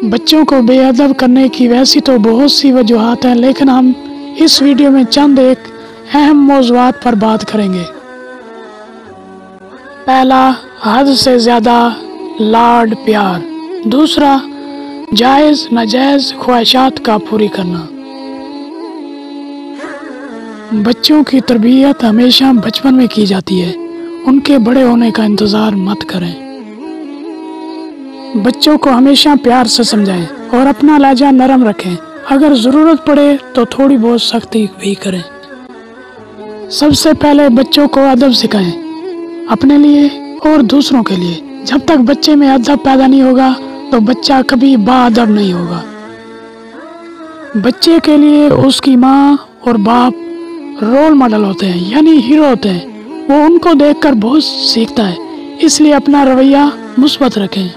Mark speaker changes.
Speaker 1: بچوں کو بے ادب کرنے کی ویسی تو بہت سی وجوہات ہیں، لیکن ہم اس ویڈیو میں چند ایک اہم موضوعات پر بات کریں گے۔ پہلا، حد سے زیادہ لاڈ پیار۔ دوسرا، جائز ناجائز خواہشات کا پوری کرنا۔ بچوں کی تربیت ہمیشہ بچپن میں کی جاتی ہے، ان کے بڑے ہونے کا انتظار مت کریں۔ بچوں کو ہمیشہ پیار سے سمجھائیں اور اپنا لہجہ نرم رکھیں، اگر ضرورت پڑے تو تھوڑی بہت سختی بھی کریں۔ سب سے پہلے بچوں کو ادب سکھائیں، اپنے لیے اور دوسروں کے لیے۔ جب تک بچے میں ادب پیدا نہیں ہوگا تو بچہ کبھی باادب نہیں ہوگا۔ بچے کے لیے اس کی ماں اور باپ رول ماڈل ہوتے ہیں، یعنی ہیرو ہوتے ہیں، وہ ان کو دیکھ کر بہت سیکھتا ہے، اس لیے اپنا رویہ مثبت رکھیں۔